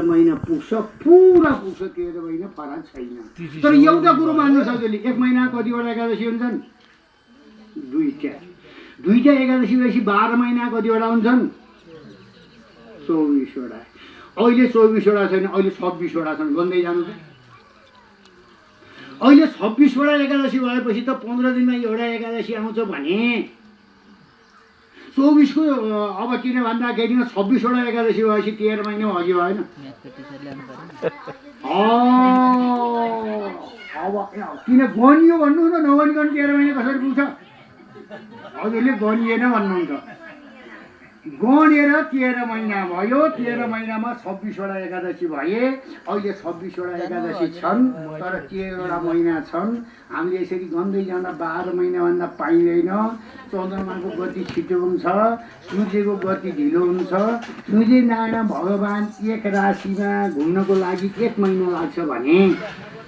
महिना पुग्छ, पुरा पुग्छ, 13 महिना फरक छैन। तर एउटा कुरो मान्न सक्दैन, 1 महिना कतिवटा एकादशी हुन्छन्? दुईटा एकादशी भएपछि 12 महिना कतिवटा हुन्छन्? 24 वटा। अहिले 24 वटा छैन, अहिले 26 वटा छन्। गन्दै जानु छ। अहिले 26 वटा एकादशी भएपछि त 15 दिनमा एउटा एकादशी आउँछ भने 24 को अब किन भन्दाखेरि 26 वटा एकादशी भएपछि 13 महिना अघि भएन। अब किन गनियो भन्नु न, नगनिकन 13 महिना कसरी पुग्छ? हजुरले गनिएन भन्नुहुन्छ। गनेर 13 महिना भयो, 13 महिनामा 26 वटा एकादशी भए। अहिले 26 वटा एकादशी छन्, तर 13 वटा महिना छन्। हामीले यसरी गन्दै जाँदा 12 महिनाभन्दा पाइँदैन। चन्द्रमाको गति छिटो हुन्छ, सूर्यको गति ढिलो हुन्छ। सूर्यनारायण भगवान् एक राशिमा घुम्नको लागि 1 महिना लाग्छ भने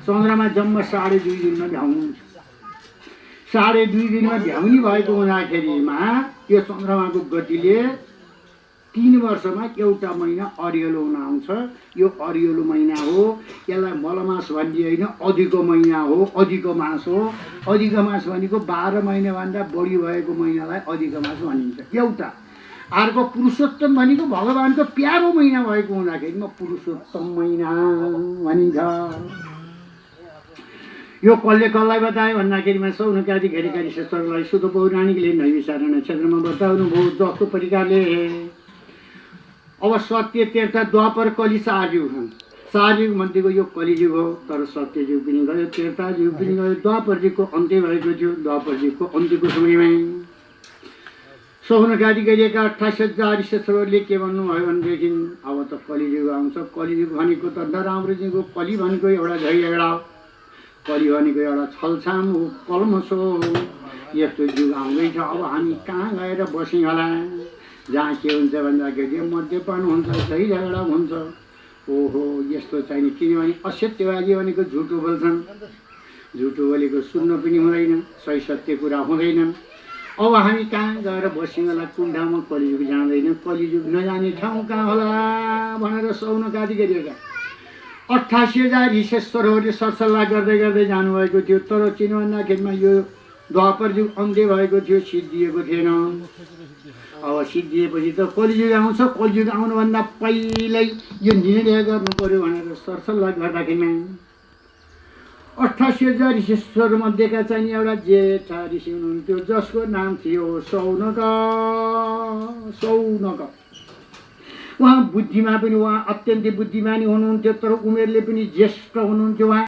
चन्द्रमा जम्मा 2.5 दिनमा भ्याउनुहुन्छ। 2.5 दिनमा भ्याउनी भएको हुँदाखेरिमा त्यो चन्द्रमाको गतिले 3 वर्षमा एउटा महिना अरियलो हुन आउँछ। यो अरियलो महिना हो। यसलाई मलमास भनिदिएन, अधिको महिना हो, अधिको मास हो। अधिक मास भनेको 12 महिनाभन्दा बढी भएको महिनालाई अधिक मास भनिन्छ। एउटा अर्को पुरुषोत्तम भनेको भगवानको प्यारो महिना भएको हुँदाखेरिमा पुरुषोत्तम महिना भनिन्छ। यो कसलाई बतायो भन्दाखेरिमा सौनकादि घेरिकारी शास्त्रलाई शुद्ध पौराणिकले नैविचार नक्षत्रमा बताउनु भयो। जस्तो प्रकारले अब सत्य त्रेता द्वापर कलि 4 युग छन्। 4 युग मध्येको यो कलियुग हो। तर सत्य युग पनि गयो, त्रेता युग पनि गयो, द्वापर युगको अन्त्य भएको थियो। द्वापर युगको अन्त्यको समयमा सौनकादि गरिएका 28,000 ऋषिहरूले के भन्नुभयो भनेदेखि अब त कलियुग आउँछ। कलियुग भनेको त नराम्रो युगको, कलि भनेको एउटा झैझगडा हो, कलि भनेको एउटा छलछाम हो, कल्मस हो। यस्तो युग आउँदैछ। अब हामी कहाँ गएर बस्यौँ होला? जहाँ के हुन्छ भन्दाखेरि मद्यपान हुन्छ, सही झगडा हुन्छ। ओहो, यस्तो चाहिने। किनभने असत्यवादी भनेको झुटो बोल्छन्, झुटो बोलेको सुन्न पनि हुँदैन, सही सत्य कुरा हुँदैनन्। अब हामी कहाँ गएर बस्यौँ होला? कुन ठाउँमा कलियुग जाँदैन? कलियुग नजाने ठाउँ कहाँ होला भनेर सौनकादि गरिएका 88,000 ऋषिश्वरहरूले सरसल्लाह गर्दै गर्दै जानुभएको थियो। तर किन भन्दाखेरिमा यो द्वापर युग अन्त्य भएको थियो, सिद्धिएको थिएन। अब सिद्धिएपछि त कलियुग आउँछ। कलियुग आउनुभन्दा पहिल्यै यो निर्णय गर्नु पर्यो भनेर सरसल्लाह गर्दाखेरिमा 88,000 ऋषिश्वरमध्येका चाहिँ एउटा जेठा ऋषि हुनुहुन्थ्यो, जसको नाम थियो सौनक। उहाँ बुद्धिमा पनि उहाँ अत्यन्तै बुद्धिमानी हुनुहुन्थ्यो, तर उमेरले पनि ज्येष्ठ हुनुहुन्थ्यो। उहाँ